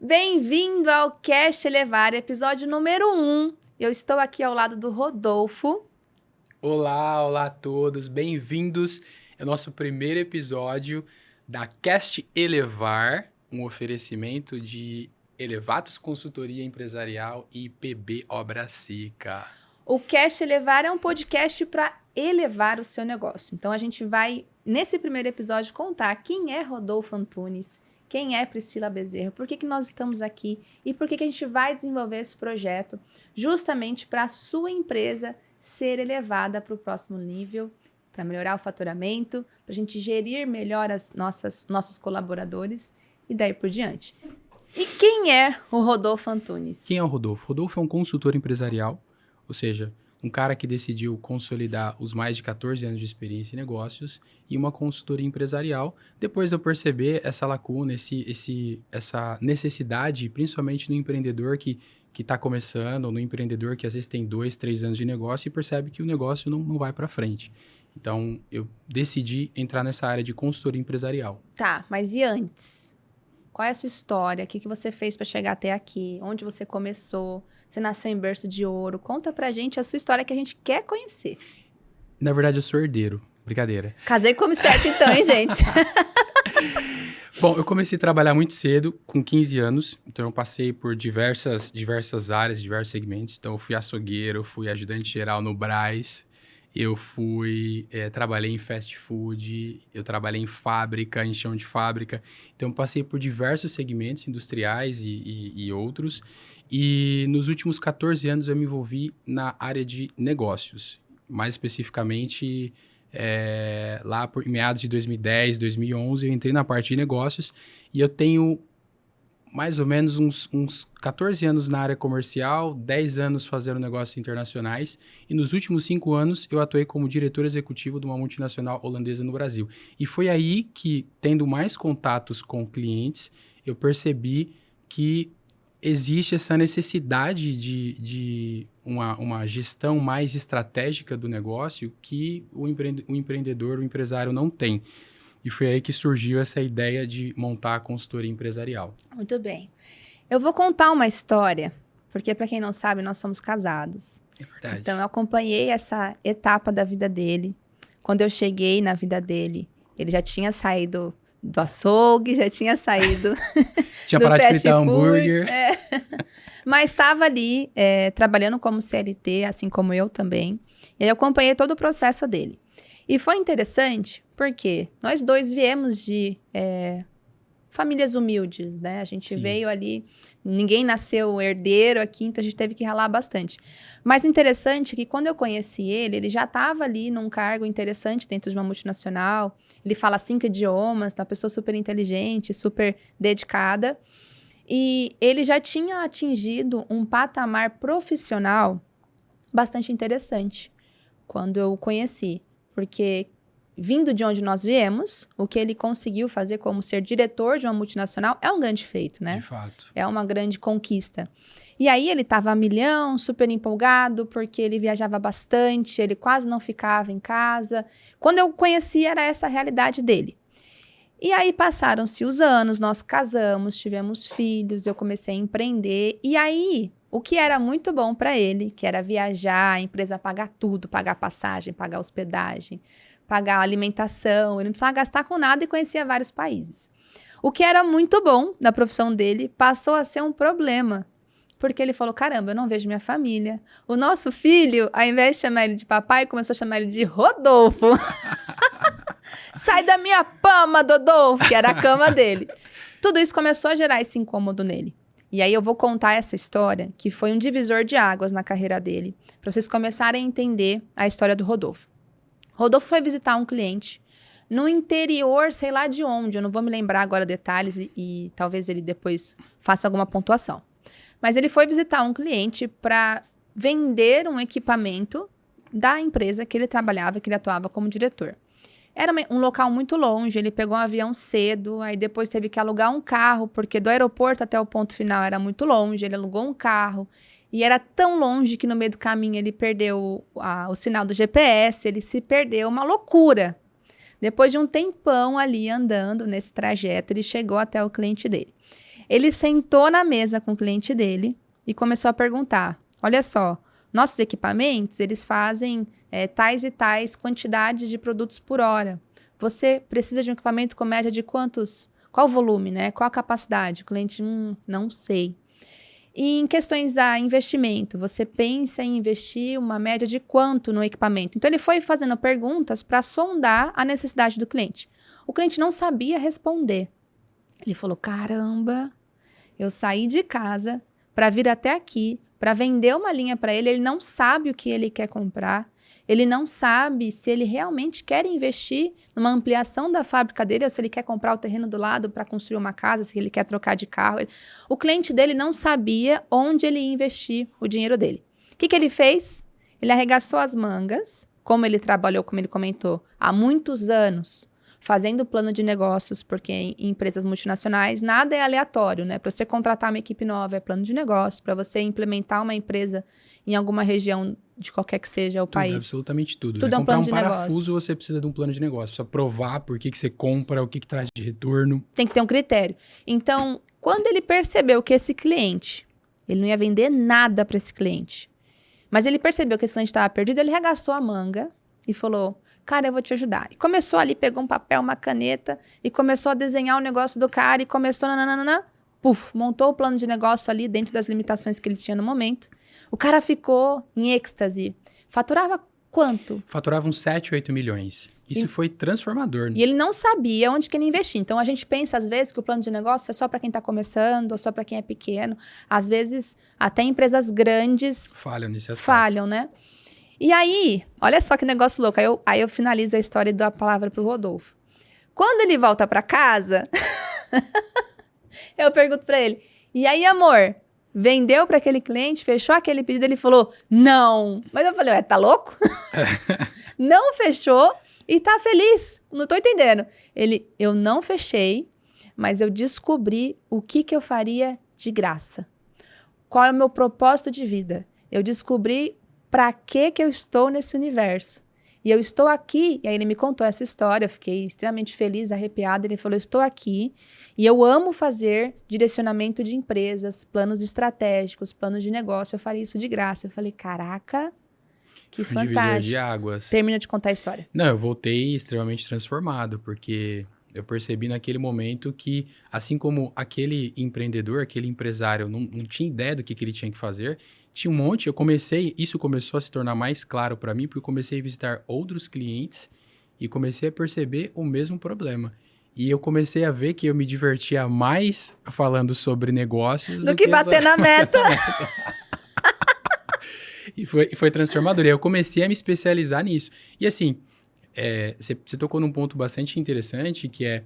Bem-vindo ao Cast Elevar, episódio número 1. Eu estou aqui ao lado do Rodolfo. Olá a todos, bem-vindos ao nosso primeiro episódio da Cast Elevar, um oferecimento de Elevatos Consultoria Empresarial e PB Obra Seca. O Cast Elevar é um podcast para elevar o seu negócio. Então, a gente vai, nesse primeiro episódio, contar quem é Rodolfo Antunes, quem é Priscila Bezerra, por que nós estamos aqui e por que a gente vai desenvolver esse projeto justamente para a sua empresa ser elevada para o próximo nível, para melhorar o faturamento, para a gente gerir melhor nossos colaboradores e daí por diante. E quem é o Rodolfo Antunes? Quem é o Rodolfo? Rodolfo é um consultor empresarial, ou seja, um cara que decidiu consolidar os mais de 14 anos de experiência em negócios e uma consultoria empresarial, depois de eu perceber essa lacuna, essa necessidade, principalmente no empreendedor que está começando, ou no empreendedor que às vezes tem 2, 3 anos de negócio e percebe que o negócio não vai para frente. Então, eu decidi entrar nessa área de consultoria empresarial. Tá, mas e antes? Qual é a sua história? O que você fez para chegar até aqui? Onde você começou? Você nasceu em berço de ouro? Conta pra gente a sua história que a gente quer conhecer. Na verdade, eu sou herdeiro. Brincadeira. Casei como certo então, hein, gente? Bom, eu comecei a trabalhar muito cedo, com 15 anos. Então, eu passei por diversas áreas, diversos segmentos. Então, eu fui açougueiro, eu fui ajudante geral no Brás. Eu trabalhei em fast food, eu trabalhei em fábrica, em chão de fábrica. Então, eu passei por diversos segmentos industriais e outros. E nos últimos 14 anos, eu me envolvi na área de negócios. Mais especificamente, lá por meados de 2010, 2011, eu entrei na parte de negócios. E eu tenho mais ou menos uns 14 anos na área comercial, 10 anos fazendo negócios internacionais, e nos últimos 5 anos eu atuei como diretor executivo de uma multinacional holandesa no Brasil. E foi aí que, tendo mais contatos com clientes, eu percebi que existe essa necessidade de uma gestão mais estratégica do negócio que o empreendedor, o empresário não tem. E foi aí que surgiu essa ideia de montar a consultoria empresarial. Muito bem. Eu vou contar uma história, porque para quem não sabe, nós somos casados. É verdade. Então, eu acompanhei essa etapa da vida dele. Quando eu cheguei na vida dele, ele já tinha saído do açougue, já tinha saído tinha do parado de fast fritar food, hambúrguer. Mas estava ali trabalhando como CLT, assim como eu também. E aí eu acompanhei todo o processo dele. E foi interessante porque nós dois viemos de famílias humildes, né? A gente veio ali, ninguém nasceu herdeiro aqui, então a gente teve que ralar bastante. Mas o interessante é que quando eu conheci ele já estava ali num cargo interessante dentro de uma multinacional. Ele fala 5 idiomas, tá? Uma pessoa super inteligente, super dedicada. E ele já tinha atingido um patamar profissional bastante interessante quando eu o conheci. Porque, vindo de onde nós viemos, o que ele conseguiu fazer como ser diretor de uma multinacional é um grande feito, né? De fato. É uma grande conquista. E aí ele estava a milhão, super empolgado, porque ele viajava bastante, ele quase não ficava em casa. Quando eu o conheci, era essa a realidade dele. E aí passaram-se os anos, nós casamos, tivemos filhos, eu comecei a empreender. E aí, o que era muito bom para ele, que era viajar, a empresa pagar tudo, pagar passagem, pagar hospedagem, pagar alimentação, ele não precisava gastar com nada e conhecia vários países. O que era muito bom da profissão dele passou a ser um problema, porque ele falou, caramba, eu não vejo minha família. O nosso filho, ao invés de chamar ele de papai, começou a chamar ele de Rodolfo. Sai da minha cama, Dodolfo, que era a cama dele. Tudo isso começou a gerar esse incômodo nele. E aí eu vou contar essa história, que foi um divisor de águas na carreira dele, para vocês começarem a entender a história do Rodolfo. Rodolfo foi visitar um cliente no interior, sei lá de onde, eu não vou me lembrar agora detalhes e talvez ele depois faça alguma pontuação. Mas ele foi visitar um cliente para vender um equipamento da empresa que ele trabalhava, que ele atuava como diretor. Era um local muito longe, ele pegou um avião cedo, aí depois teve que alugar um carro, porque do aeroporto até o ponto final era muito longe, ele alugou um carro, e era tão longe que no meio do caminho ele perdeu o sinal do GPS, ele se perdeu, uma loucura. Depois de um tempão ali andando nesse trajeto, ele chegou até o cliente dele. Ele sentou na mesa com o cliente dele e começou a perguntar, olha só, nossos equipamentos, eles fazem tais e tais quantidades de produtos por hora. Você precisa de um equipamento com média de quantos? Qual o volume, né? Qual a capacidade? O cliente, não sei. E em questões a investimento, você pensa em investir uma média de quanto no equipamento? Então, ele foi fazendo perguntas para sondar a necessidade do cliente. O cliente não sabia responder. Ele falou, caramba, eu saí de casa para vir até aqui, para vender uma linha para ele, ele não sabe o que ele quer comprar, ele não sabe se ele realmente quer investir numa ampliação da fábrica dele ou se ele quer comprar o terreno do lado para construir uma casa, se ele quer trocar de carro. O cliente dele não sabia onde ele ia investir o dinheiro dele. O que ele fez? Ele arregaçou as mangas, como ele trabalhou, como ele comentou, há muitos anos, fazendo plano de negócios, porque em empresas multinacionais nada é aleatório, né? Para você contratar uma equipe nova é plano de negócio, para você implementar uma empresa em alguma região de qualquer que seja o país. Absolutamente tudo. Tudo né? é um plano de Comprar um negócio. parafuso, você precisa de um plano de negócio. Precisa provar por que você compra, o que traz de retorno. Tem que ter um critério. Então, quando ele percebeu que esse cliente, ele não ia vender nada para esse cliente, mas ele percebeu que esse cliente estava perdido, ele regaçou a manga e falou, cara, eu vou te ajudar. E começou ali, pegou um papel, uma caneta e começou a desenhar o negócio do cara e começou, montou o plano de negócio ali dentro das limitações que ele tinha no momento. O cara ficou em êxtase. Faturava quanto? Faturava uns 7, 8 milhões. Isso foi transformador. Né? E ele não sabia onde que ele investia. Então, a gente pensa, às vezes, que o plano de negócio é só para quem está começando ou só para quem é pequeno. Às vezes, até empresas grandes falham nesse aspecto. Falham, né? E aí, olha só que negócio louco. Aí eu finalizo a história e dou a palavra pro Rodolfo. Quando ele volta para casa, eu pergunto para ele, e aí, amor, vendeu para aquele cliente, fechou aquele pedido? Ele falou, não. Mas eu falei, ué, tá louco? Não fechou e tá feliz. Não tô entendendo. Ele, eu não fechei, mas eu descobri o que eu faria de graça. Qual é o meu propósito de vida? Eu descobri para que eu estou nesse universo. E eu estou aqui, e aí ele me contou essa história, eu fiquei extremamente feliz, arrepiada. Ele falou, eu estou aqui e eu amo fazer direcionamento de empresas, planos estratégicos, planos de negócio, eu faria isso de graça. Eu falei, caraca, que Foi divisor fantástico. de águas. Termina de contar a história. Não, eu voltei extremamente transformado, porque eu percebi naquele momento que, assim como aquele empreendedor, aquele empresário não tinha ideia do que ele tinha que fazer, tinha um monte, isso começou a se tornar mais claro para mim, porque eu comecei a visitar outros clientes e comecei a perceber o mesmo problema. E eu comecei a ver que eu me divertia mais falando sobre negócios do que bater na meta. E foi transformador. E aí eu comecei a me especializar nisso. E assim, você tocou num ponto bastante interessante, que é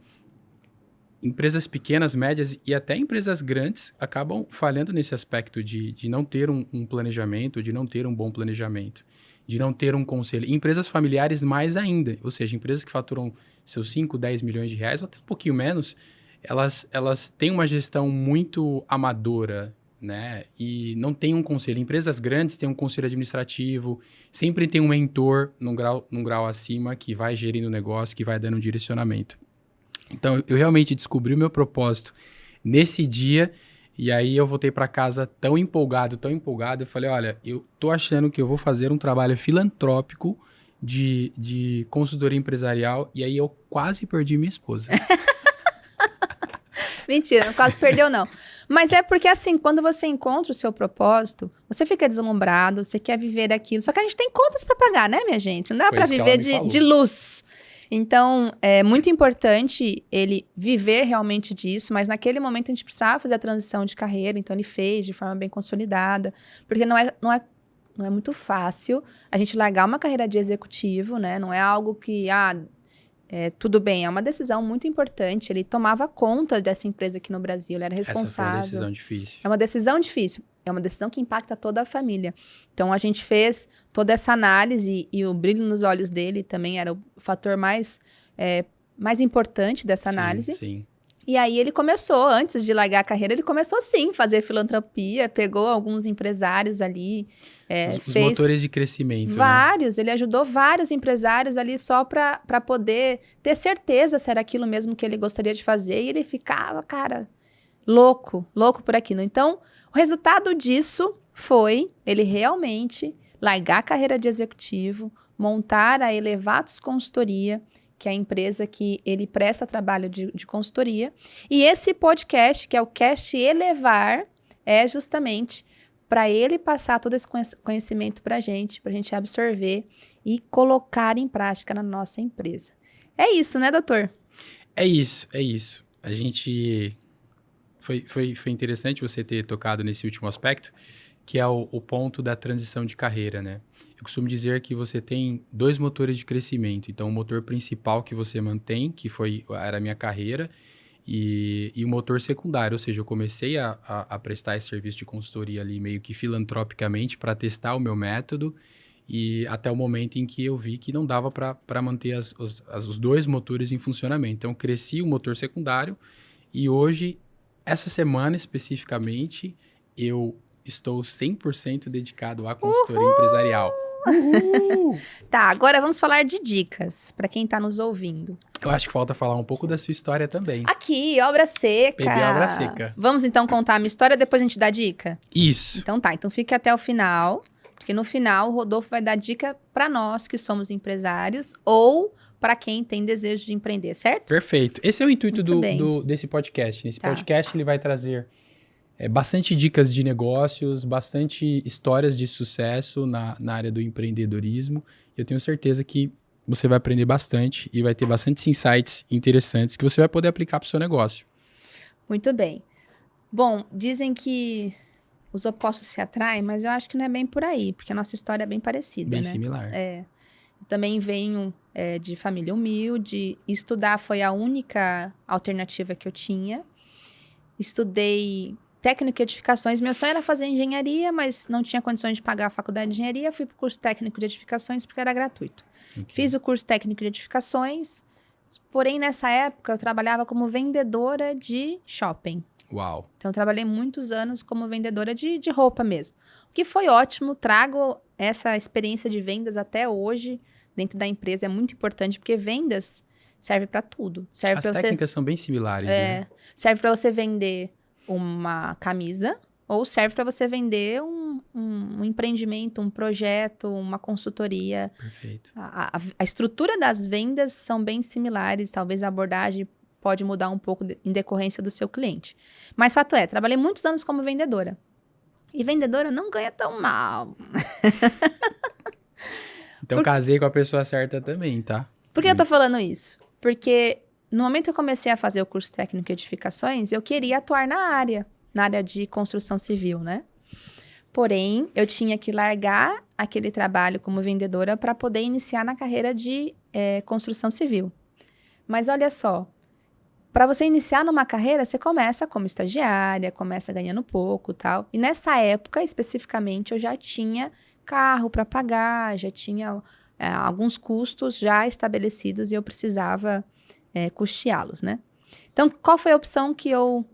empresas pequenas, médias e até empresas grandes acabam falhando nesse aspecto de não ter um planejamento, de não ter um bom planejamento, de não ter um conselho. E empresas familiares mais ainda, ou seja, empresas que faturam seus 5, 10 milhões de reais, ou até um pouquinho menos, elas têm uma gestão muito amadora, né? E não tem um conselho. Empresas grandes têm um conselho administrativo, sempre tem um mentor num grau acima que vai gerindo o negócio, que vai dando um direcionamento. Então, eu realmente descobri o meu propósito nesse dia, e aí eu voltei para casa tão empolgado, eu falei, olha, eu tô achando que eu vou fazer um trabalho filantrópico de consultoria empresarial, e aí eu quase perdi minha esposa. Mentira, quase perdeu não. Mas é porque assim, quando você encontra o seu propósito, você fica deslumbrado, você quer viver aquilo, só que a gente tem contas para pagar, né, minha gente? Não dá para viver de luz. Então, é muito importante ele viver realmente disso, mas naquele momento a gente precisava fazer a transição de carreira, então ele fez de forma bem consolidada, porque não é muito fácil a gente largar uma carreira de executivo, né? Não é algo que, tudo bem, é uma decisão muito importante. Ele tomava conta dessa empresa aqui no Brasil, ele era responsável. Essa foi uma decisão difícil. É uma decisão difícil. É uma decisão que impacta toda a família. Então, a gente fez toda essa análise e o brilho nos olhos dele também era o fator mais importante dessa análise. Sim. E aí, ele começou, antes de largar a carreira, ele começou, sim, a fazer filantropia, pegou alguns empresários ali, os motores de crescimento, vários, né? Ele ajudou vários empresários ali só para poder ter certeza se era aquilo mesmo que ele gostaria de fazer. E ele ficava, cara, louco por aquilo. Então, o resultado disso foi ele realmente largar a carreira de executivo, montar a Elevatos Consultoria, que é a empresa que ele presta trabalho de consultoria. E esse podcast, que é o Cast Elevar, é justamente para ele passar todo esse conhecimento para a gente absorver e colocar em prática na nossa empresa. É isso, né, doutor? É isso. A gente... Foi interessante você ter tocado nesse último aspecto, que é o ponto da transição de carreira, né? Eu costumo dizer que você tem 2 motores de crescimento. Então, o motor principal que você mantém, que era a minha carreira, e o motor secundário, ou seja, eu comecei a prestar esse serviço de consultoria ali meio que filantropicamente para testar o meu método, e até o momento em que eu vi que não dava para manter os 2 motores em funcionamento. Então, cresci o motor secundário e hoje, essa semana especificamente, eu estou 100% dedicado à consultoria empresarial. Uhul! Tá, agora vamos falar de dicas para quem tá nos ouvindo. Eu acho que falta falar um pouco da sua história também. Aqui, obra seca. Peguei a obra seca. Vamos então contar a minha história, depois a gente dá dica? Isso. Então tá, então fique até o final, porque no final o Rodolfo vai dar dica para nós que somos empresários ou para quem tem desejo de empreender, certo? Perfeito. Esse é o intuito desse podcast. Nesse podcast ele vai trazer bastante dicas de negócios, bastante histórias de sucesso na área do empreendedorismo. Eu tenho certeza que você vai aprender bastante e vai ter bastantes insights interessantes que você vai poder aplicar para o seu negócio. Muito bem. Bom, dizem que os opostos se atraem, mas eu acho que não é bem por aí, porque a nossa história é bem parecida, Bem né? similar. Eu também venho de família humilde. Estudar foi a única alternativa que eu tinha. Estudei técnico de edificações. Meu sonho era fazer engenharia, mas não tinha condições de pagar a faculdade de engenharia. Fui para o curso técnico de edificações porque era gratuito. Okay. Fiz o curso técnico de edificações, porém, nessa época, eu trabalhava como vendedora de shopping. Uau! Então, eu trabalhei muitos anos como vendedora de roupa mesmo. O que foi ótimo, trago essa experiência de vendas até hoje dentro da empresa. É muito importante, porque vendas serve para tudo. As técnicas são bem similares, né? Serve para você vender uma camisa ou serve para você vender um empreendimento, um projeto, uma consultoria. Perfeito. A estrutura das vendas são bem similares, talvez a abordagem pode mudar um pouco em decorrência do seu cliente. Mas fato é, trabalhei muitos anos como vendedora. E vendedora não ganha tão mal. Então, casei com a pessoa certa também, tá? Por que eu tô falando isso? Porque no momento que eu comecei a fazer o curso técnico de edificações, eu queria atuar na área de construção civil, né? Porém, eu tinha que largar aquele trabalho como vendedora para poder iniciar na carreira de construção civil. Mas olha só, para você iniciar numa carreira, você começa como estagiária, começa ganhando pouco e tal. E nessa época, especificamente, eu já tinha carro para pagar, já tinha alguns custos já estabelecidos e eu precisava custeá-los, né? Então, qual foi a opção que eu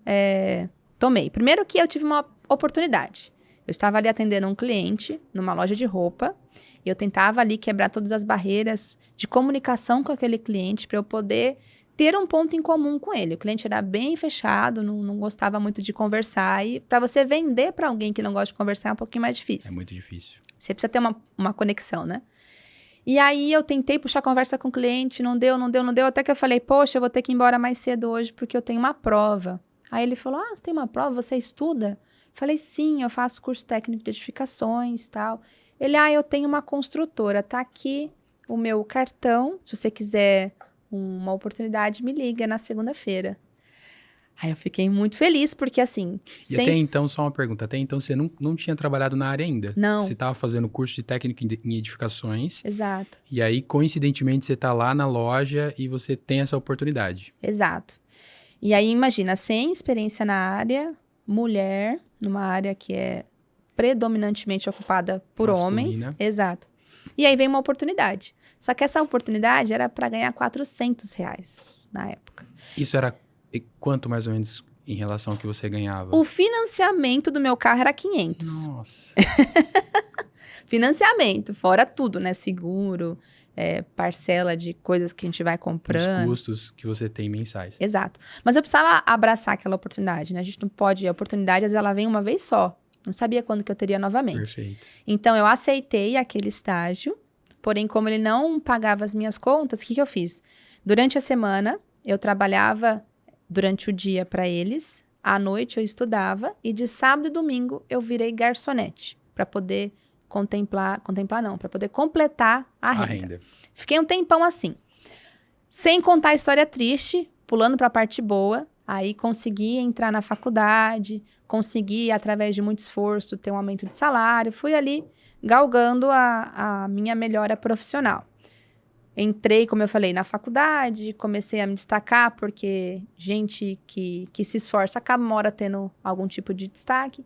tomei? Primeiro que eu tive uma oportunidade. Eu estava ali atendendo um cliente numa loja de roupa e eu tentava ali quebrar todas as barreiras de comunicação com aquele cliente para eu poder ter um ponto em comum com ele. O cliente era bem fechado, não gostava muito de conversar e para você vender para alguém que não gosta de conversar é um pouquinho mais difícil. É muito difícil. Você precisa ter uma conexão, né? E aí eu tentei puxar conversa com o cliente, não deu, até que eu falei, poxa, eu vou ter que ir embora mais cedo hoje porque eu tenho uma prova. Aí ele falou, você tem uma prova, você estuda? Falei, sim, eu faço curso técnico de edificações e tal. Ele, eu tenho uma construtora, tá aqui o meu cartão, se você quiser uma oportunidade, me liga na segunda-feira. Aí eu fiquei muito feliz, porque assim... E até então, só uma pergunta, até então você não tinha trabalhado na área ainda? Não. Você estava fazendo curso de técnico em edificações. Exato. E aí, coincidentemente, você está lá na loja e você tem essa oportunidade. Exato. E aí, imagina, sem experiência na área, mulher, numa área que é predominantemente ocupada por homens. Exato. E aí vem uma oportunidade. Só que essa oportunidade era para ganhar R$400 na época. Isso era quanto mais ou menos em relação ao que você ganhava? O financiamento do meu carro era 500. Nossa. Financiamento, fora tudo, né? Seguro, parcela de coisas que a gente vai Os comprando. custos que você tem mensais. Exato. Mas eu precisava abraçar aquela oportunidade, né? A gente não pode... A oportunidade, às vezes, ela vem uma vez só. Não sabia quando que eu teria novamente. Perfeito. Então, eu aceitei aquele estágio, porém, como ele não pagava as minhas contas, o que eu fiz? Durante a semana, eu trabalhava durante o dia para eles, à noite eu estudava, e de sábado e domingo eu virei garçonete, para poder para poder completar a renda. Fiquei um tempão assim. Sem contar a história triste, pulando para a parte boa, aí consegui entrar na faculdade, consegui, através de muito esforço, ter um aumento de salário, fui ali galgando a minha melhora profissional. Entrei, como eu falei, na faculdade, comecei a me destacar, porque gente que se esforça acaba uma hora tendo algum tipo de destaque.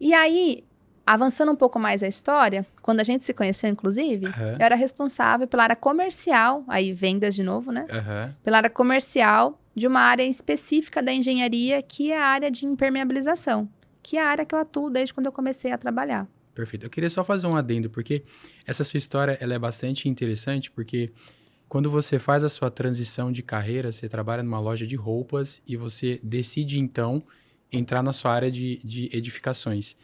E aí, avançando um pouco mais a história, quando a gente se conheceu, inclusive, eu era responsável pela área comercial, aí vendas de novo, né? Pela área comercial de uma área específica da engenharia, que é a área de impermeabilização, que é a área que eu atuo desde quando eu comecei a trabalhar. Perfeito. Eu queria só fazer um adendo, porque essa sua história ela é bastante interessante, porque quando você faz a sua transição de carreira, você trabalha numa loja de roupas e você decide, então, entrar na sua área de edificações.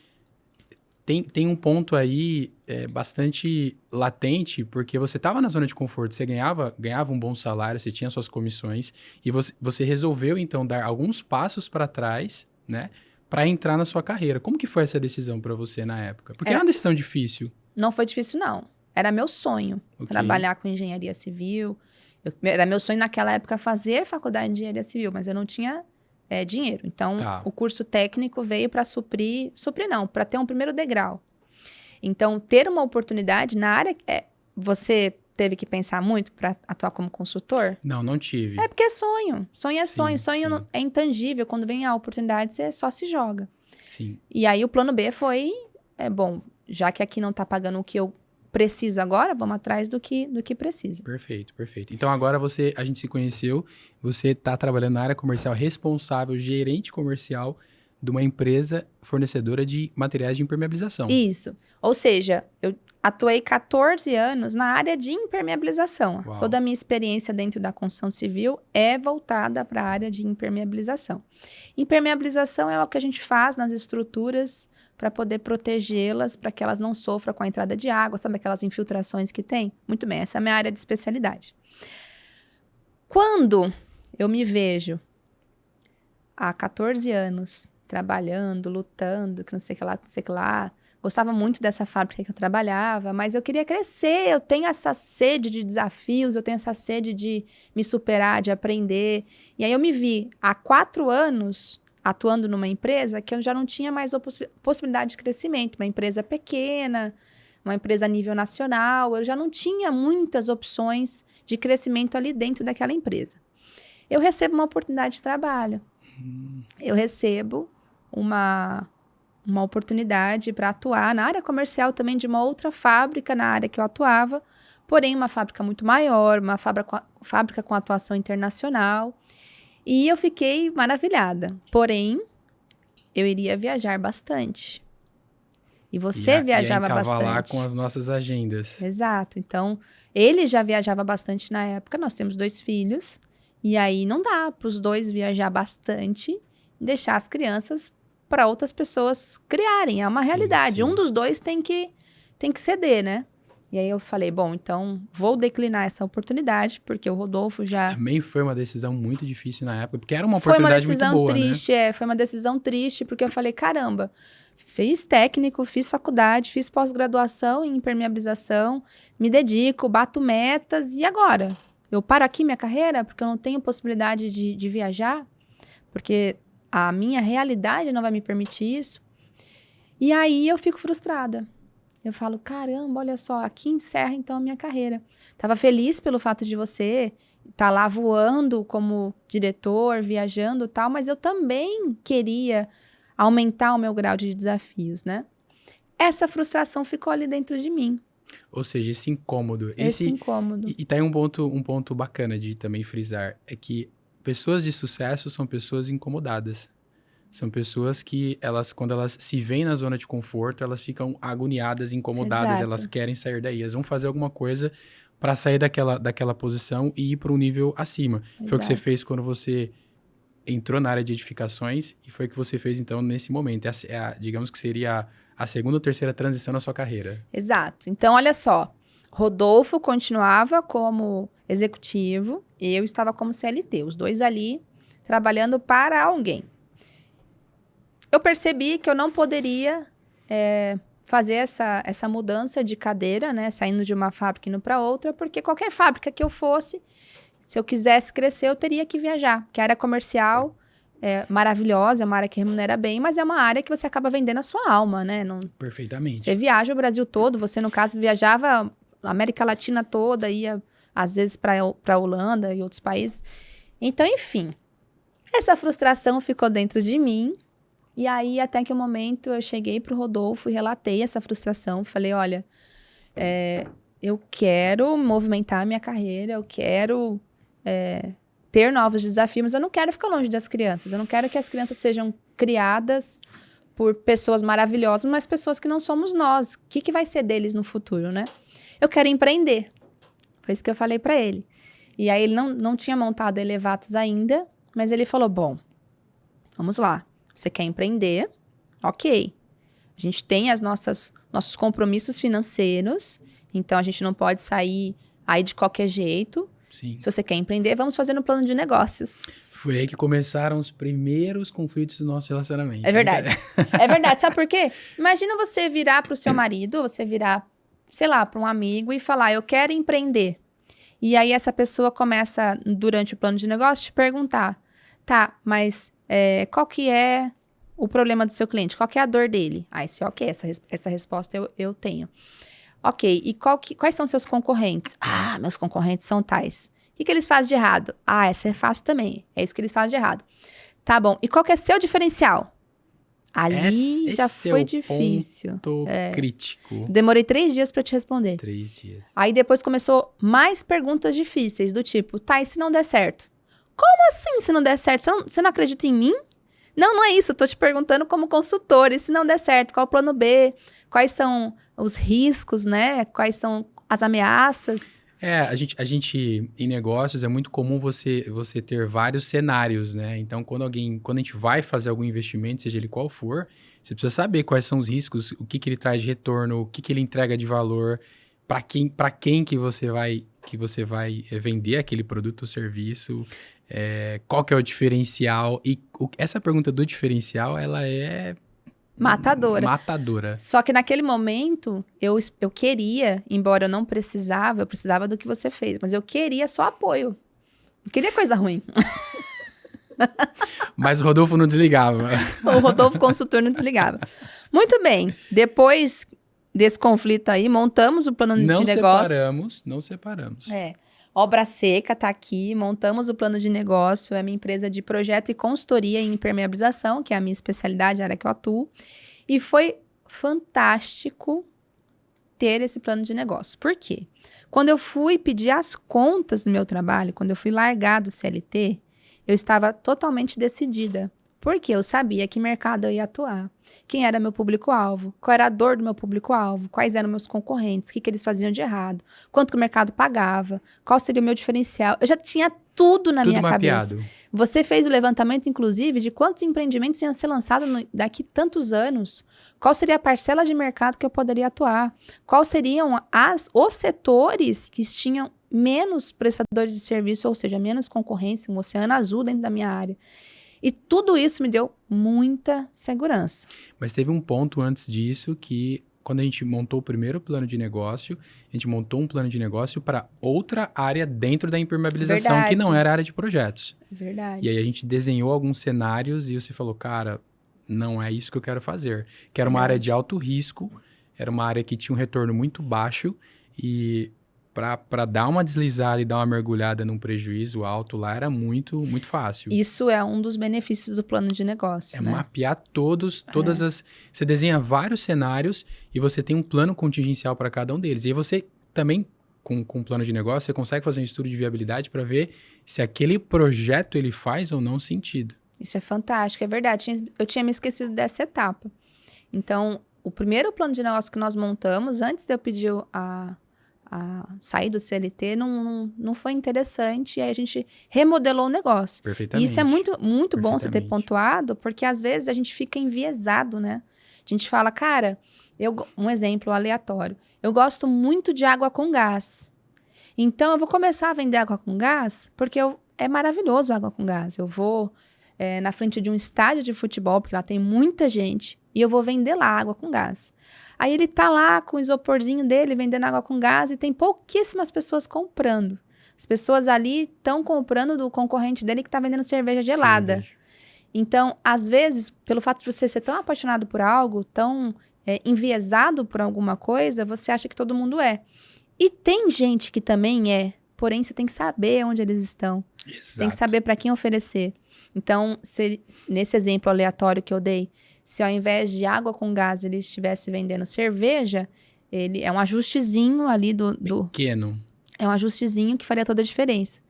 Tem um ponto aí bastante latente, porque você estava na zona de conforto, você ganhava um bom salário, você tinha suas comissões, e você resolveu, então, dar alguns passos para trás, né, para entrar na sua carreira. Como que foi essa decisão para você na época? Porque é uma decisão difícil. Não foi difícil, não. Era meu sonho trabalhar com engenharia civil. Era meu sonho naquela época fazer faculdade de engenharia civil, mas eu não tinha dinheiro. Então, o curso técnico veio para suprir não, para ter um primeiro degrau. Então, ter uma oportunidade na área... Você teve que pensar muito para atuar como consultor? Não tive. É porque é sonho. Sonho é sonho. Sim, Sonho sim. é intangível. Quando vem a oportunidade, você só se joga. Sim. E aí, o plano B foi... bom, já que aqui não está pagando o que eu preciso agora, vamos atrás do que precisa. Perfeito, perfeito. Então, agora a gente se conheceu, você está trabalhando na área comercial, responsável, gerente comercial de uma empresa fornecedora de materiais de impermeabilização. Isso. Ou seja, eu atuei 14 anos na área de impermeabilização. Uau. Toda a minha experiência dentro da construção civil é voltada para a área de impermeabilização. Impermeabilização é o que a gente faz nas estruturas para poder protegê-las, para que elas não sofram com a entrada de água, sabe aquelas infiltrações que tem? Muito bem, essa é a minha área de especialidade. Quando eu me vejo há 14 anos trabalhando, lutando, que não sei o que lá, não sei o que lá, gostava muito dessa fábrica que eu trabalhava, mas eu queria crescer, eu tenho essa sede de desafios, eu tenho essa sede de me superar, de aprender. E aí eu me vi há 4 anos atuando numa empresa que eu já não tinha mais possibilidade de crescimento. Uma empresa pequena, uma empresa a nível nacional, eu já não tinha muitas opções de crescimento ali dentro daquela empresa. Eu recebo uma oportunidade de trabalho. Eu recebo uma oportunidade para atuar na área comercial também de uma outra fábrica na área que eu atuava, porém uma fábrica muito maior, uma fábrica com atuação internacional. E eu fiquei maravilhada. Porém, eu iria viajar bastante. E você viajava bastante. Encavalar com as nossas agendas. Exato. Então, ele já viajava bastante na época. Nós temos 2 filhos. E aí, não dá para os 2 viajar bastante e deixar as crianças para outras pessoas criarem. É uma realidade. Sim. Um dos 2 tem que ceder, né? E aí eu falei, bom, então vou declinar essa oportunidade, porque o Rodolfo já... Também foi uma decisão muito difícil na época, porque era uma oportunidade muito boa, Foi uma decisão triste, foi uma decisão triste, porque eu falei, caramba, fiz técnico, fiz faculdade, fiz pós-graduação em impermeabilização, me dedico, bato metas, e agora? Eu paro aqui minha carreira porque eu não tenho possibilidade de viajar? Porque a minha realidade não vai me permitir isso? E aí eu fico frustrada. Eu falo, caramba, olha só, aqui encerra então a minha carreira. Tava feliz pelo fato de você estar lá voando como diretor, viajando e tal, mas eu também queria aumentar o meu grau de desafios, né? Essa frustração ficou ali dentro de mim. Ou seja, esse incômodo. Esse incômodo. E tá aí um ponto bacana de também frisar, é que pessoas de sucesso são pessoas incomodadas. São pessoas que, quando elas se veem na zona de conforto, elas ficam agoniadas, incomodadas, Exato. elas querem sair daí. Elas vão fazer alguma coisa para sair daquela posição e ir para um nível acima. Foi o que você Exato. fez quando você entrou na área de edificações e foi o que você fez, então, nesse momento. Digamos que seria a segunda ou terceira transição na sua carreira. Exato. Então, olha só. Rodolfo continuava como executivo, eu estava como CLT, os dois ali trabalhando para alguém. Eu percebi que eu não poderia fazer essa mudança de cadeira, né? Saindo de uma fábrica e indo para outra, porque qualquer fábrica que eu fosse, se eu quisesse crescer, eu teria que viajar. Que a área comercial é maravilhosa, é uma área que remunera bem, mas é uma área que você acaba vendendo a sua alma, né? Não, Perfeitamente. você viaja o Brasil todo, você, no caso, viajava a América Latina toda, ia, às vezes, para Holanda e outros países. Então, enfim, essa frustração ficou dentro de mim. E aí, até que um momento, eu cheguei pro Rodolfo e relatei essa frustração. Falei, olha, eu quero movimentar a minha carreira, eu quero ter novos desafios, mas eu não quero ficar longe das crianças. Eu não quero que as crianças sejam criadas por pessoas maravilhosas, mas pessoas que não somos nós. O que vai ser deles no futuro, né? Eu quero empreender. Foi isso que eu falei para ele. E aí, ele não tinha montado a Elevatos ainda, mas ele falou, bom, vamos lá. Você quer empreender? Ok. A gente tem nossos compromissos financeiros, então a gente não pode sair aí de qualquer jeito. Sim. Se você quer empreender, vamos fazer no plano de negócios. Foi aí que começaram os primeiros conflitos do nosso relacionamento. É verdade. É verdade. Sabe por quê? Imagina você virar pro seu marido, você virar, sei lá, para um amigo e falar, eu quero empreender. E aí essa pessoa começa, durante o plano de negócio, te perguntar, tá, mas qual que é o problema do seu cliente? Qual que é a dor dele? Aí você, ok, essa resposta eu tenho. Ok, e quais são seus concorrentes? Ah, meus concorrentes são tais. O que eles fazem de errado? Ah, essa é fácil também. É isso que eles fazem de errado. Tá bom, e qual que é seu diferencial? Ali já foi difícil. Ponto crítico. Demorei 3 dias pra te responder. 3 dias. Aí depois começou mais perguntas difíceis, do tipo, tá, e se não der certo? Como assim se não der certo? Você não acredita em mim? Não é isso, eu tô te perguntando como consultor, e se não der certo, qual o plano B? Quais são os riscos, né? Quais são as ameaças? A gente em negócios é muito comum você ter vários cenários, né? Então, quando a gente vai fazer algum investimento, seja ele qual for, você precisa saber quais são os riscos, o que ele traz de retorno, o que ele entrega de valor, para quem que você vai vender aquele produto ou serviço, qual que é o diferencial. E essa pergunta do diferencial, ela é matadora. Só que naquele momento, eu queria, embora eu não precisava, eu precisava do que você fez, mas eu queria só apoio. Não queria coisa ruim. Mas o Rodolfo não desligava. O Rodolfo consultor não desligava. Muito bem, depois desse conflito aí, montamos o plano de negócio. Não separamos. Obra Seca tá aqui, montamos o plano de negócio, é a minha empresa de projeto e consultoria em impermeabilização, que é a minha especialidade, a área que eu atuo. E foi fantástico ter esse plano de negócio. Por quê? Quando eu fui pedir as contas do meu trabalho, quando eu fui largar do CLT, eu estava totalmente decidida. Porque eu sabia que mercado eu ia atuar. Quem era meu público-alvo, qual era a dor do meu público-alvo, quais eram meus concorrentes, o que eles faziam de errado, quanto que o mercado pagava, qual seria o meu diferencial. Eu já tinha tudo na minha cabeça. Você fez o levantamento, inclusive, de quantos empreendimentos iam ser lançados daqui tantos anos, qual seria a parcela de mercado que eu poderia atuar, quais seriam os setores que tinham menos prestadores de serviço, ou seja, menos concorrência, um oceano azul dentro da minha área. E tudo isso me deu muita segurança. Mas teve um ponto antes disso que, quando a gente montou o primeiro plano de negócio, a gente montou um plano de negócio para outra área dentro da impermeabilização, que não era a área de projetos. Verdade. E aí a gente desenhou alguns cenários e você falou, cara, não é isso que eu quero fazer. Que era uma área de alto risco, era uma área que tinha um retorno muito baixo e para dar uma deslizada e dar uma mergulhada num prejuízo alto lá era muito, muito fácil. Isso é um dos benefícios do plano de negócio, né? Mapear todas as... Você desenha vários cenários e você tem um plano contingencial para cada um deles. E aí você também, com um plano de negócio, você consegue fazer um estudo de viabilidade para ver se aquele projeto ele faz ou não sentido. Isso é fantástico, é verdade. Eu tinha me esquecido dessa etapa. Então, o primeiro plano de negócio que nós montamos, antes de eu pedir a sair do CLT, não foi interessante. E aí a gente remodelou o negócio. E Perfeitamente. isso é muito, muito bom você ter Perfeitamente. pontuado, porque às vezes a gente fica enviesado, né? A gente fala, cara, um exemplo aleatório. Eu gosto muito de água com gás. Então, eu vou começar a vender água com gás, porque é maravilhoso a água com gás. Eu vou na frente de um estádio de futebol, porque lá tem muita gente, e eu vou vender lá água com gás. Aí ele tá lá com o isoporzinho dele, vendendo água com gás, e tem pouquíssimas pessoas comprando. As pessoas ali estão comprando do concorrente dele que tá vendendo cerveja gelada. Cerveja. Então, às vezes, pelo fato de você ser tão apaixonado por algo, tão enviesado por alguma coisa, você acha que todo mundo é. E tem gente que também é, porém você tem que saber onde eles estão. Exato. Tem que saber para quem oferecer. Então, nesse exemplo aleatório que eu dei, se ao invés de água com gás ele estivesse vendendo cerveja, ele é um ajustezinho ali Pequeno. É um ajustezinho que faria toda a diferença.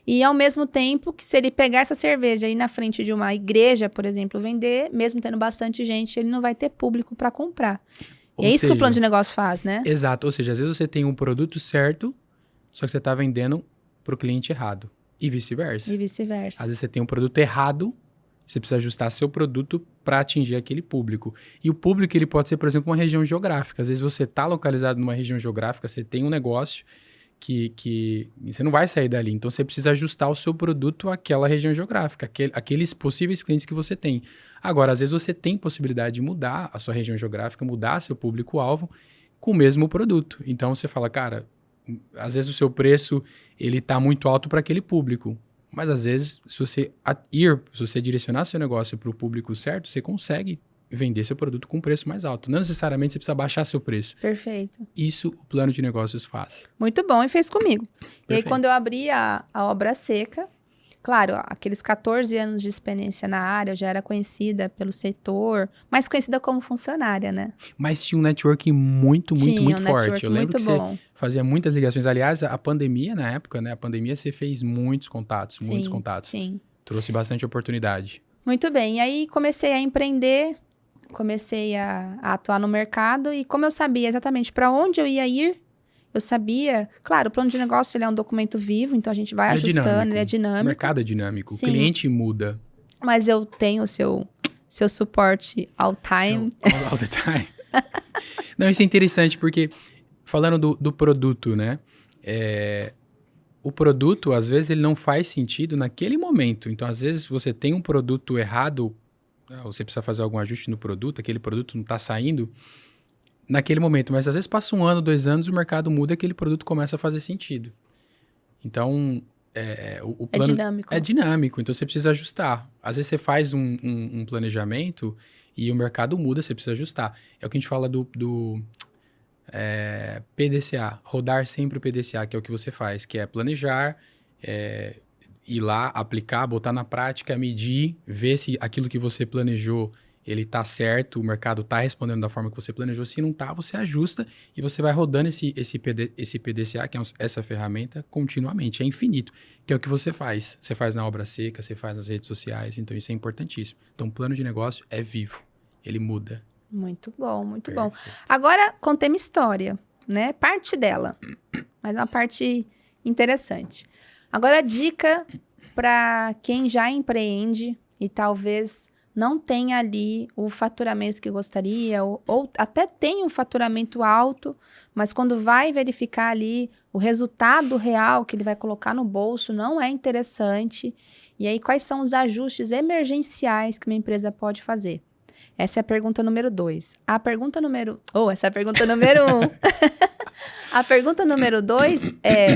E ao mesmo tempo que se ele pegar essa cerveja aí na frente de uma igreja, por exemplo, vender, mesmo tendo bastante gente, ele não vai ter público para comprar. Ou E é isso que o seja, plano de negócio faz, né? Exato. Ou seja, às vezes você tem um produto certo, só que você está vendendo para o cliente errado. E vice-versa. E vice-versa. Às vezes você tem um produto errado, você precisa ajustar seu produto para atingir aquele público. E o público, ele pode ser, por exemplo, uma região geográfica. Às vezes você está localizado numa região geográfica, você tem um negócio que você não vai sair dali. Então, você precisa ajustar o seu produto àquela região geográfica, aqueles possíveis clientes que você tem. Agora, às vezes você tem possibilidade de mudar a sua região geográfica, mudar seu público-alvo com o mesmo produto. Então, você fala, cara, às vezes o seu preço ele está muito alto para aquele público. Mas, às vezes, se você direcionar seu negócio para o público certo, você consegue vender seu produto com um preço mais alto. Não necessariamente você precisa baixar seu preço. Perfeito. Isso o plano de negócios faz. Muito bom, e fez comigo. E aí, Perfeito. quando eu abri a Obra Seca, claro, aqueles 14 anos de experiência na área, eu já era conhecida pelo setor, mais conhecida como funcionária, né? Mas tinha um networking muito forte. Networking Eu lembro muito que bom. você fazia muitas ligações. Aliás, a pandemia, na época, né? A pandemia, você fez muitos contatos. Sim. Trouxe bastante oportunidade. Muito bem. E aí, comecei a empreender, comecei a atuar no mercado. E como eu sabia exatamente para onde eu ia ir, eu sabia... Claro, o plano de negócio ele é um documento vivo, então a gente vai ajustando, ele é O dinâmico. mercado é dinâmico. Sim. O cliente muda. Mas eu tenho o seu suporte all time. All the time. Não, isso é interessante porque, falando do produto, né? O produto, às vezes, ele não faz sentido naquele momento. Então, às vezes, você tem um produto errado, você precisa fazer algum ajuste no produto, aquele produto não está saindo naquele momento. Mas, às vezes, passa 1 ano, 2 anos, o mercado muda e aquele produto começa a fazer sentido. Então, o plano... dinâmico. É dinâmico, então você precisa ajustar. Às vezes, você faz um planejamento e o mercado muda, você precisa ajustar. É o que a gente fala do PDCA, rodar sempre o PDCA, que é o que você faz, que é planejar, ir lá, aplicar, botar na prática, medir, ver se aquilo que você planejou, ele tá certo, o mercado tá respondendo da forma que você planejou. Se não tá, você ajusta e você vai rodando esse PDCA, que é essa ferramenta, continuamente. É infinito, que é o que você faz. Você faz na Obra Seca, você faz nas redes sociais, então isso é importantíssimo. Então, o plano de negócio é vivo, ele muda. Muito bom, muito bom. Perfeito. Agora, contei uma história, né? Parte dela, mas uma parte interessante. Agora, dica para quem já empreende e talvez não tenha ali o faturamento que gostaria, ou até tem um faturamento alto, mas quando vai verificar ali o resultado real que ele vai colocar no bolso não é interessante. E aí, quais são os ajustes emergenciais que uma empresa pode fazer? Essa é a pergunta número 2. Essa é a pergunta número 1. A pergunta número 2 é: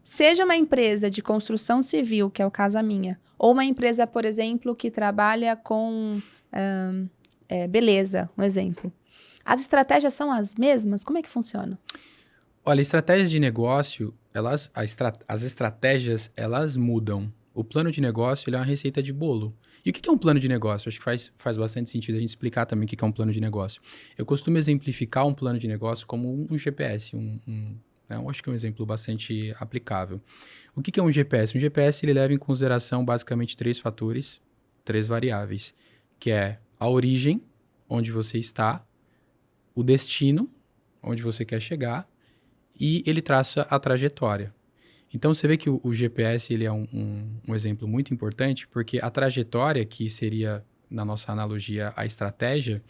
seja uma empresa de construção civil, que é o caso a minha, ou uma empresa, por exemplo, que trabalha com beleza, um exemplo. As estratégias são as mesmas? Como é que funciona? Olha, estratégias de negócio, as estratégias, elas mudam. O plano de negócio, ele é uma receita de bolo. E o que é um plano de negócio? Acho que faz bastante sentido a gente explicar também o que é um plano de negócio. Eu costumo exemplificar um plano de negócio como um GPS, eu acho que é um exemplo bastante aplicável. O que é um GPS? Um GPS ele leva em consideração basicamente 3 fatores. três variáveis, que é a origem, onde você está, o destino, onde você quer chegar, e ele traça a trajetória. Então, você vê que o GPS ele é um exemplo muito importante, porque a trajetória, que seria, na nossa analogia, a estratégia,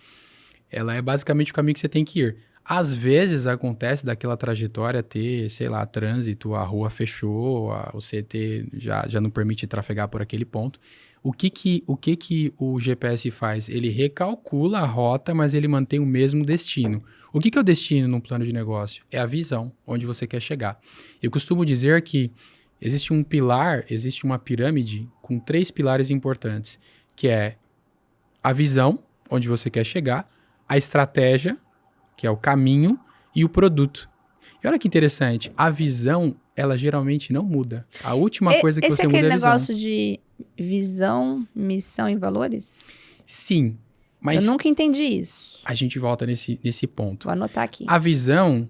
ela é basicamente o caminho que você tem que ir. Às vezes, acontece daquela trajetória ter, sei lá, trânsito, a rua fechou, o CT já não permite trafegar por aquele ponto. O que o GPS faz? Ele recalcula a rota, mas ele mantém o mesmo destino. O que é o destino num plano de negócio? É a visão, onde você quer chegar. Eu costumo dizer que existe um pilar, existe uma pirâmide com 3 pilares importantes, que é a visão, onde você quer chegar, a estratégia, que é o caminho, e o produto. E olha que interessante, a visão, ela geralmente não muda. A última coisa que você muda é a visão. Esse é aquele negócio de visão, missão e valores? Sim, mas eu nunca entendi isso. A gente volta nesse ponto. Vou anotar aqui. A visão,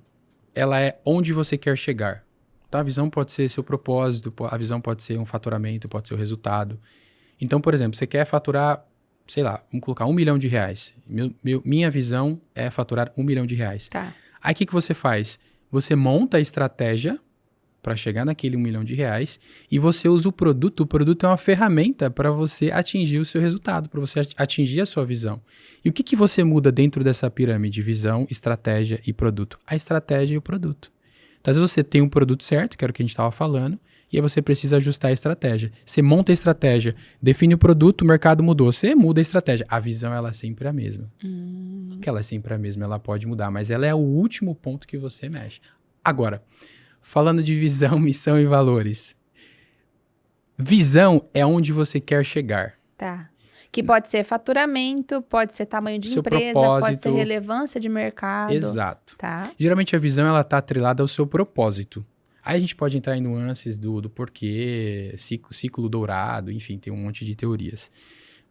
ela é onde você quer chegar. Então, a visão pode ser seu propósito, a visão pode ser um faturamento, pode ser o resultado. Então, por exemplo, você quer faturar, sei lá, vamos colocar R$1 milhão. Minha visão é faturar R$1 milhão. Tá. Aí, o que você faz? Você monta a estratégia para chegar naquele R$1 milhão e você usa o produto. O produto é uma ferramenta para você atingir o seu resultado, para você atingir a sua visão. E o que você muda dentro dessa pirâmide? Visão, estratégia e produto. A estratégia e o produto. Então, às vezes você tem um produto certo, que era o que a gente estava falando, e aí você precisa ajustar a estratégia. Você monta a estratégia, define o produto, o mercado mudou. Você muda a estratégia. A visão, ela é sempre a mesma. Porque ela é sempre a mesma, ela pode mudar, mas ela é o último ponto que você mexe. Agora, falando de visão, missão e valores. Visão é onde você quer chegar. Tá. Que pode ser faturamento, pode ser tamanho de Seu empresa, propósito. pode ser relevância de mercado. Exato. Tá. Geralmente a visão ela está atrelada ao seu propósito. Aí a gente pode entrar em nuances do porquê, ciclo dourado, enfim, tem um monte de teorias.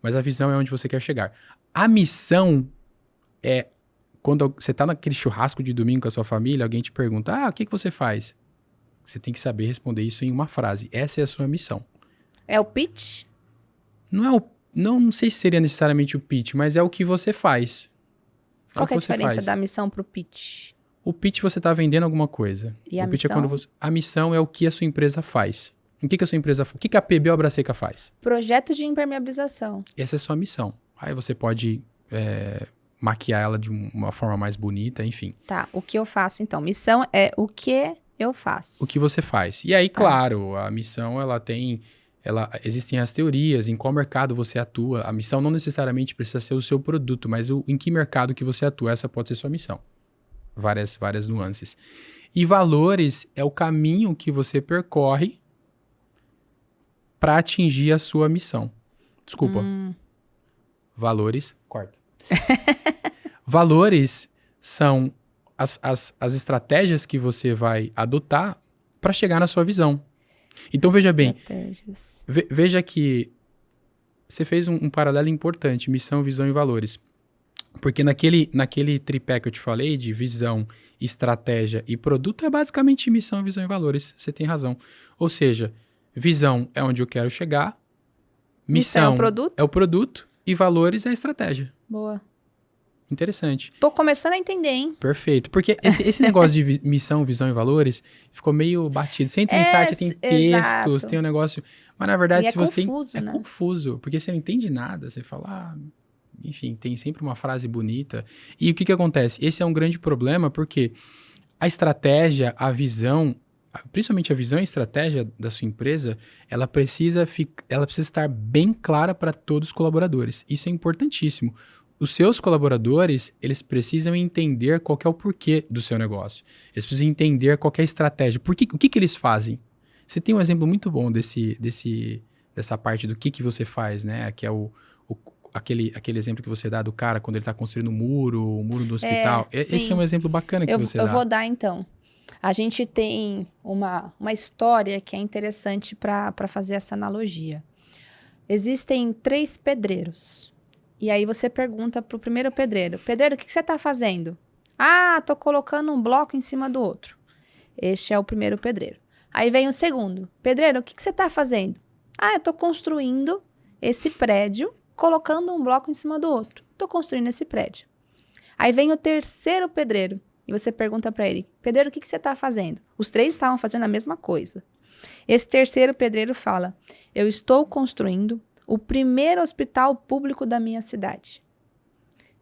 Mas a visão é onde você quer chegar. A missão é quando você está naquele churrasco de domingo com a sua família, alguém te pergunta, o que você faz? Você tem que saber responder isso em uma frase. Essa é a sua missão. É o pitch? Não sei se seria necessariamente o pitch, mas é o que você faz. Qual que é a diferença da missão pro pitch? O pitch você está vendendo alguma coisa. E a pitch missão? A missão é o que a sua empresa faz. O que a sua empresa faz? O que a PB Obra Seca faz? Projeto de impermeabilização. Essa é a sua missão. Aí você pode maquiar ela de uma forma mais bonita, enfim. Tá, o que eu faço então? Missão é o que eu faço. O que você faz. E aí, claro, a missão, existem as teorias, em qual mercado você atua. A missão não necessariamente precisa ser o seu produto, mas em que mercado que você atua. Essa pode ser sua missão. Várias nuances. E valores é o caminho que você percorre para atingir a sua missão. Desculpa. Valores, corta. Valores são as estratégias que você vai adotar para chegar na sua visão. Então, veja bem, veja que você fez um paralelo importante, missão, visão e valores. Porque naquele tripé que eu te falei, de visão, estratégia e produto, é basicamente missão, visão e valores. Você tem razão. Ou seja, visão é onde eu quero chegar, missão é o produto e valores é a estratégia. Boa. Interessante. Tô começando a entender, hein? Perfeito. Porque esse negócio de missão, visão e valores ficou meio batido. Você entra em site, tem textos, exato. tem um negócio... Mas, na verdade, E se você... confuso, né? É confuso, porque você não entende nada. Você fala... enfim, tem sempre uma frase bonita. E o que acontece? Esse é um grande problema, porque a estratégia, a visão... principalmente a visão e a estratégia da sua empresa, ela precisa estar bem clara para todos os colaboradores. Isso é importantíssimo. Os seus colaboradores, eles precisam entender qual que é o porquê do seu negócio. Eles precisam entender qual que é a estratégia. O que eles fazem? Você tem um exemplo muito bom dessa parte do que você faz, né? Que é aquele exemplo que você dá do cara quando ele está construindo o muro do hospital. Esse é um exemplo bacana que você dá. Eu vou dar, então. A gente tem uma história que é interessante para fazer essa analogia. Existem 3 pedreiros. E aí você pergunta pro primeiro pedreiro, pedreiro, o que você está fazendo? Tô colocando um bloco em cima do outro. Este é o primeiro pedreiro. Aí vem o segundo, pedreiro, o que você está fazendo? Eu estou construindo esse prédio colocando um bloco em cima do outro. Estou construindo esse prédio. Aí vem o terceiro pedreiro e você pergunta para ele, pedreiro, o que você está fazendo? Os três estavam fazendo a mesma coisa. Esse terceiro pedreiro fala, eu estou construindo o primeiro hospital público da minha cidade.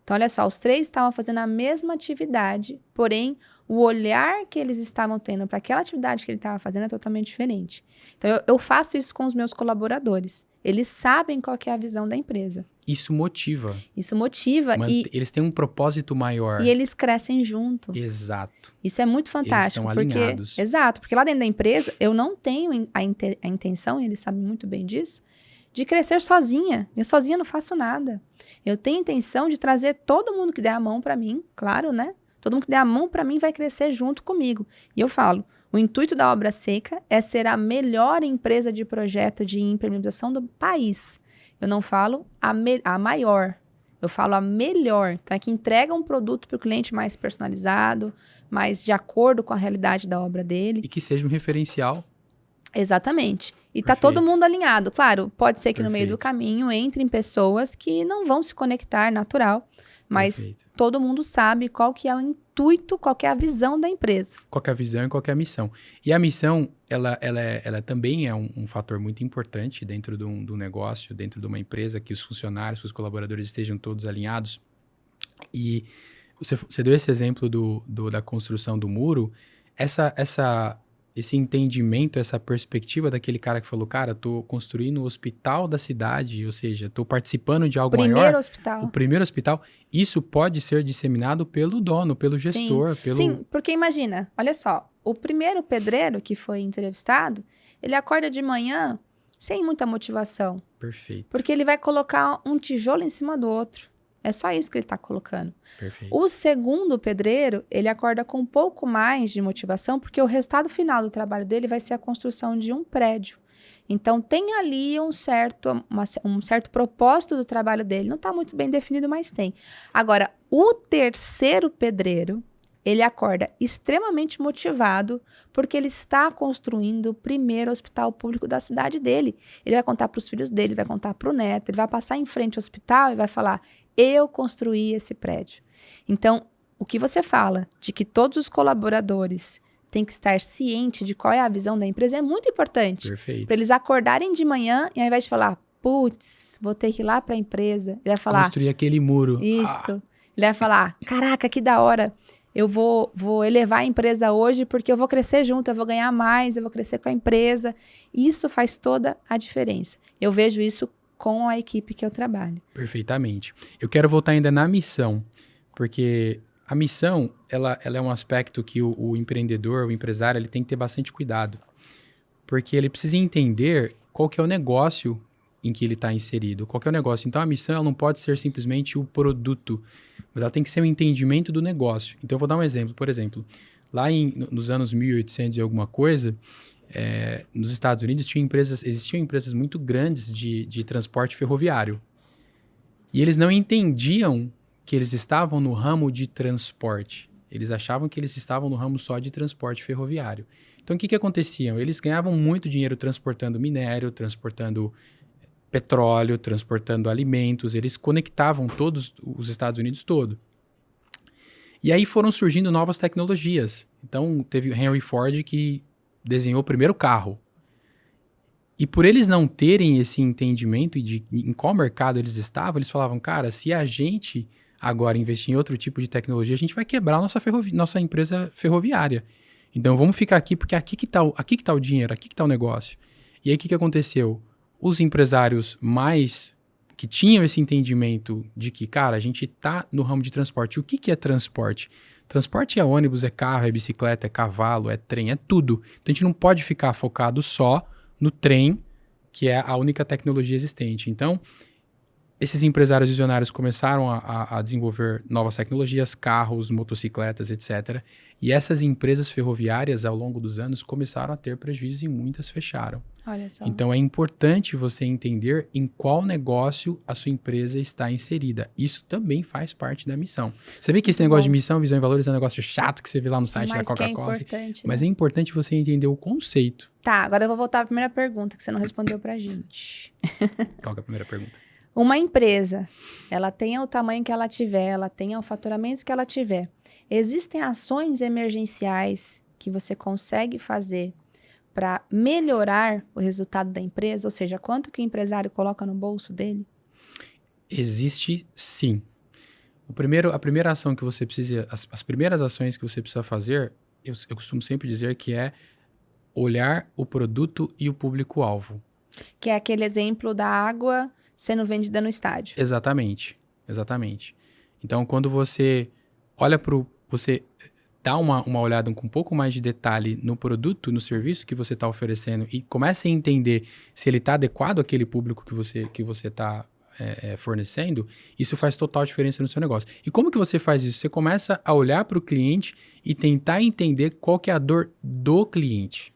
Então, olha só, os três estavam fazendo a mesma atividade, porém, o olhar que eles estavam tendo para aquela atividade que ele estava fazendo é totalmente diferente. Então, eu faço isso com os meus colaboradores. Eles sabem qual que é a visão da empresa. Isso motiva. Isso motiva e eles têm um propósito maior. e eles crescem junto. Exato. Isso é muito fantástico. Eles estão alinhados. Exato, porque lá dentro da empresa eu não tenho a intenção, e eles sabem muito bem disso, de crescer sozinha. Eu sozinha não faço nada. Eu tenho a intenção de trazer todo mundo que der a mão para mim, claro, né? Todo mundo que der a mão para mim vai crescer junto comigo. E eu falo, o intuito da Obra Seca é ser a melhor empresa de projeto de implementação do país. Eu não falo a maior, eu falo a melhor. Então, é que entrega um produto para o cliente mais personalizado, mais de acordo com a realidade da obra dele. E que seja um referencial. Exatamente. E tá Perfeito. todo mundo alinhado. Claro, pode ser que no meio do Perfeito. caminho entrem pessoas que não vão se conectar, natural. Mas Perfeito. todo mundo sabe qual que é o intuito, qual que é a visão da empresa. Qual que é a visão e qual que é a missão. E a missão, ela também é um fator muito importante dentro do negócio, dentro de uma empresa, que os funcionários, os colaboradores estejam todos alinhados. E você deu esse exemplo da construção do muro, esse entendimento, essa perspectiva daquele cara que falou, cara, tô construindo o hospital da cidade, ou seja, tô participando de algo maior. Hospital. O primeiro hospital, isso pode ser disseminado pelo dono, pelo gestor. Sim, porque imagina, olha só, o primeiro pedreiro que foi entrevistado, ele acorda de manhã sem muita motivação. Perfeito. Porque ele vai colocar um tijolo em cima do outro. É só isso que ele está colocando. Perfeito. O segundo pedreiro, ele acorda com um pouco mais de motivação, porque o resultado final do trabalho dele vai ser a construção de um prédio. Então, tem ali um certo propósito do trabalho dele. Não está muito bem definido, mas tem. Agora, o terceiro pedreiro, ele acorda extremamente motivado, porque ele está construindo o primeiro hospital público da cidade dele. Ele vai contar para os filhos dele, vai contar para o neto, ele vai passar em frente ao hospital e vai falar, eu construí esse prédio. Então, o que você fala de que todos os colaboradores têm que estar cientes de qual é a visão da empresa é muito importante. Perfeito. Para eles acordarem de manhã e ao invés de falar, putz, vou ter que ir lá para a empresa, ele vai falar... Construir aquele muro. Isso. Ele vai falar, caraca, que da hora. Eu vou elevar a empresa hoje porque eu vou crescer junto, eu vou ganhar mais, eu vou crescer com a empresa. Isso faz toda a diferença. Eu vejo isso com a equipe que eu trabalho. Perfeitamente. Eu quero voltar ainda na missão, porque a missão, ela é um aspecto que o empreendedor, o empresário, ele tem que ter bastante cuidado, porque ele precisa entender qual que é o negócio em que ele está inserido, qual que é o negócio. Então, a missão ela não pode ser simplesmente o produto, mas ela tem que ser um entendimento do negócio. Então, eu vou dar um exemplo. Por exemplo, lá nos anos 1800 e alguma coisa, nos Estados Unidos existiam empresas muito grandes de transporte ferroviário. E eles não entendiam que eles estavam no ramo de transporte. Eles achavam que eles estavam no ramo só de transporte ferroviário. Então, o que acontecia? Eles ganhavam muito dinheiro transportando minério, transportando petróleo, transportando alimentos. Eles conectavam todos os Estados Unidos todo. E aí foram surgindo novas tecnologias. Então, teve o Henry Ford que desenhou o primeiro carro. E por eles não terem esse entendimento de em qual mercado eles estavam, eles falavam, cara, se a gente agora investir em outro tipo de tecnologia, a gente vai quebrar nossa empresa ferroviária. Então vamos ficar aqui, porque aqui que tá o dinheiro, aqui que tá o negócio. E aí o que aconteceu? Os empresários mais que tinham esse entendimento de que, cara, a gente tá no ramo de transporte. O que é transporte? Transporte é ônibus, é carro, é bicicleta, é cavalo, é trem, é tudo. Então a gente não pode ficar focado só no trem, que é a única tecnologia existente. Então, esses empresários visionários começaram a desenvolver novas tecnologias, carros, motocicletas, etc. E essas empresas ferroviárias, ao longo dos anos, começaram a ter prejuízos e muitas fecharam. Olha só. Então, é importante você entender em qual negócio a sua empresa está inserida. Isso também faz parte da missão. Você vê que esse negócio de missão, visão e valores é um negócio chato que você vê lá no site da Coca-Cola. Mas que é importante, Mas né? é importante você entender o conceito. Tá, agora eu vou voltar à primeira pergunta que você não respondeu pra gente. Qual que é a primeira pergunta? Uma empresa, ela tenha o tamanho que ela tiver, ela tenha o faturamento que ela tiver. Existem ações emergenciais que você consegue fazer para melhorar o resultado da empresa? Ou seja, quanto que o empresário coloca no bolso dele? Existe sim. A primeira ação que você precisa, as primeiras ações que você precisa fazer, eu costumo sempre dizer que é olhar o produto e o público-alvo. Que é aquele exemplo da água sendo vendida no estádio. Exatamente. Então, quando você olha você dá uma olhada com um pouco mais de detalhe no produto, no serviço que você está oferecendo e começa a entender se ele está adequado àquele público que você está fornecendo, isso faz total diferença no seu negócio. E como que você faz isso? Você começa a olhar para o cliente e tentar entender qual que é a dor do cliente.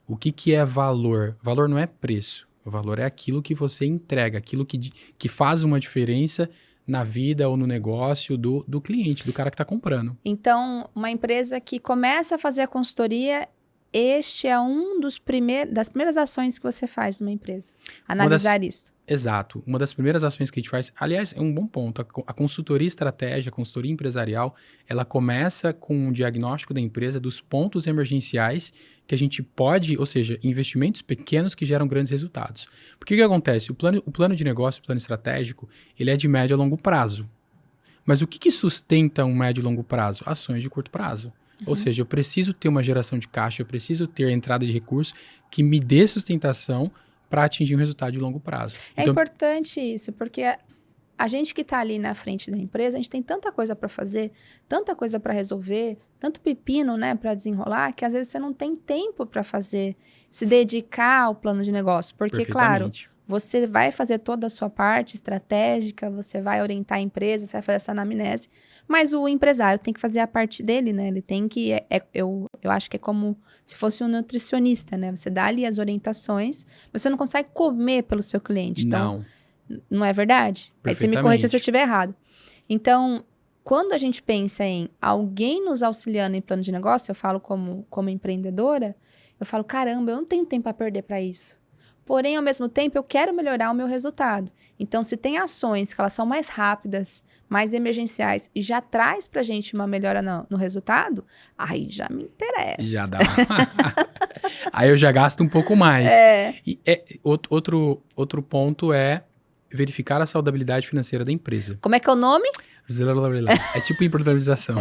O que é valor? Valor não é preço. O valor é aquilo que você entrega, aquilo que faz uma diferença na vida ou no negócio do cliente, do cara que está comprando. Então, uma empresa que começa a fazer a consultoria, este é das primeiras ações que você faz numa empresa. Analisar isso. Exato. Uma das primeiras ações que a gente faz, aliás, é um bom ponto. A consultoria estratégica, a consultoria empresarial, ela começa com um diagnóstico da empresa dos pontos emergenciais que a gente pode, ou seja, investimentos pequenos que geram grandes resultados. Porque o que acontece? O plano de negócio, o plano estratégico, ele é de médio a longo prazo. Mas o que sustenta um médio e longo prazo? Ações de curto prazo. Ou seja, eu preciso ter uma geração de caixa, eu preciso ter entrada de recursos que me dê sustentação para atingir um resultado de longo prazo. É importante isso, porque a gente que está ali na frente da empresa, a gente tem tanta coisa para fazer, tanta coisa para resolver, tanto pepino, né, para desenrolar, que às vezes você não tem tempo para se dedicar ao plano de negócio. Porque, claro, você vai fazer toda a sua parte estratégica, você vai orientar a empresa, você vai fazer essa anamnese, mas o empresário tem que fazer a parte dele, né? Ele tem que... Eu acho que é como se fosse um nutricionista, né? Você dá ali as orientações, mas você não consegue comer pelo seu cliente. Então, não é verdade? Aí você me corrige se eu estiver errado. Então, quando a gente pensa em alguém nos auxiliando em plano de negócio, eu falo como empreendedora, eu falo, caramba, eu não tenho tempo a perder para isso. Porém, ao mesmo tempo, eu quero melhorar o meu resultado. Então, se tem ações que elas são mais rápidas, mais emergenciais e já traz pra gente uma melhora no resultado, aí já me interessa. Já dá. Aí eu já gasto um pouco mais. E outro ponto é verificar a saudabilidade financeira da empresa. Como é que é o nome? É tipo empreendedorismo.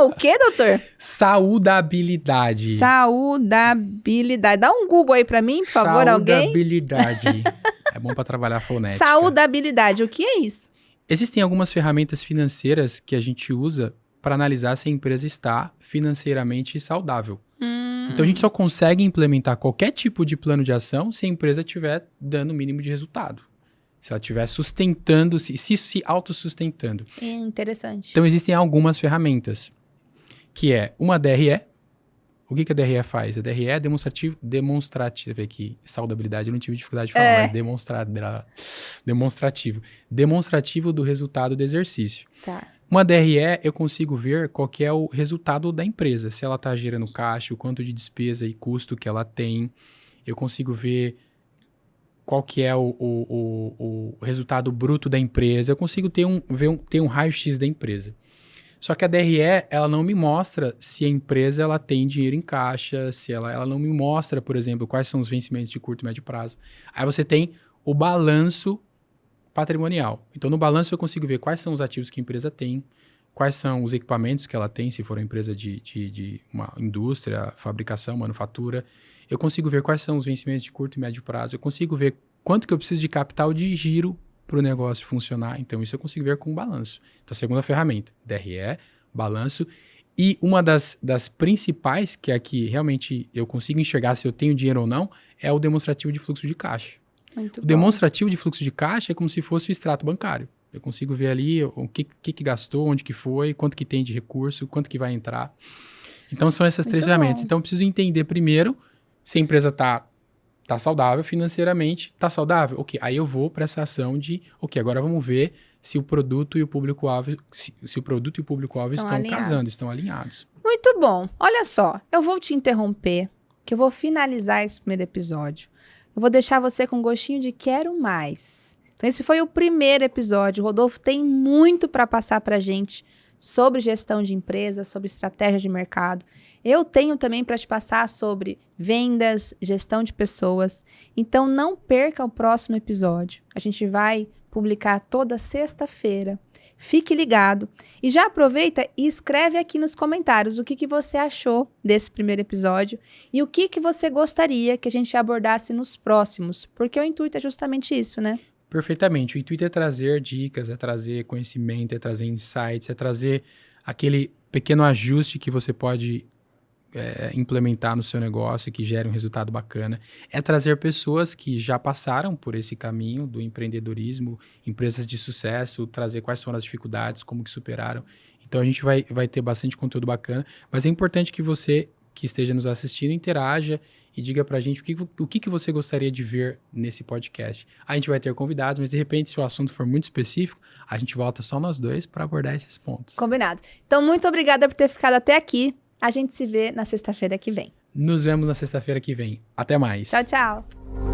O quê, doutor? Saudabilidade. Saudabilidade. Dá um Google aí pra mim, por favor, alguém. Saudabilidade. É bom pra trabalhar fonética. Saudabilidade. O que é isso? Existem algumas ferramentas financeiras que a gente usa para analisar se a empresa está financeiramente saudável. Então, a gente só consegue implementar qualquer tipo de plano de ação se a empresa estiver dando o mínimo de resultado. Se ela estiver sustentando, se autossustentando. Interessante. Então, existem algumas ferramentas, que é uma DRE. O que a DRE faz? A DRE é demonstrativo aqui. Saudabilidade, eu não tive dificuldade de falar, mas demonstrativo. Demonstrativo do resultado do exercício. Tá. Uma DRE, eu consigo ver qual que é o resultado da empresa. Se ela está gerando caixa, o quanto de despesa e custo que ela tem. Eu consigo ver qual que é o resultado bruto da empresa. Eu consigo ter um raio-x da empresa. Só que a DRE, ela não me mostra se a empresa ela tem dinheiro em caixa, se ela não me mostra, por exemplo, quais são os vencimentos de curto e médio prazo. Aí você tem o balanço patrimonial. Então, no balanço eu consigo ver quais são os ativos que a empresa tem, quais são os equipamentos que ela tem, se for uma empresa de uma indústria, fabricação, manufatura. Eu consigo ver quais são os vencimentos de curto e médio prazo. Eu consigo ver quanto que eu preciso de capital de giro para o negócio funcionar. Então, isso eu consigo ver com o balanço. Então, a segunda ferramenta, DRE, balanço. E uma das principais, que é que realmente eu consigo enxergar se eu tenho dinheiro ou não, é o demonstrativo de fluxo de caixa. Muito O bom. demonstrativo de fluxo de caixa é como se fosse o extrato bancário. Eu consigo ver ali o que gastou, onde que foi, quanto que tem de recurso, quanto que vai entrar. Então, são essas três Muito ferramentas. bom. Então, eu preciso entender primeiro se a empresa tá saudável financeiramente, tá saudável. Ok, aí eu vou para essa ação de, ok, agora vamos ver se o produto e o público-alvo se o produto e o público-alvo Estão estão alinhados. casando, estão alinhados. Muito bom. Olha só, eu vou te interromper, que eu vou finalizar esse primeiro episódio. Eu vou deixar você com um gostinho de quero mais. Então, esse foi o primeiro episódio. O Rodolfo tem muito para passar para a gente sobre gestão de empresa, sobre estratégia de mercado. Eu tenho também para te passar sobre vendas, gestão de pessoas. Então, não perca o próximo episódio. A gente vai publicar toda sexta-feira. Fique ligado e já aproveita e escreve aqui nos comentários o que você achou desse primeiro episódio e o que você gostaria que a gente abordasse nos próximos, porque o intuito é justamente isso, né? Perfeitamente. O intuito é trazer dicas, é trazer conhecimento, é trazer insights, é trazer aquele pequeno ajuste que você pode implementar no seu negócio, que gere um resultado bacana. É trazer pessoas que já passaram por esse caminho do empreendedorismo, empresas de sucesso, trazer quais foram as dificuldades, como que superaram. Então, a gente vai ter bastante conteúdo bacana, mas é importante que você que esteja nos assistindo interaja e diga pra gente o que você gostaria de ver nesse podcast. A gente vai ter convidados, mas de repente, se o assunto for muito específico, a gente volta só nós dois para abordar esses pontos. Combinado. Então, muito obrigada por ter ficado até aqui. A gente se vê na sexta-feira que vem. Nos vemos na sexta-feira que vem. Até mais. Tchau, tchau.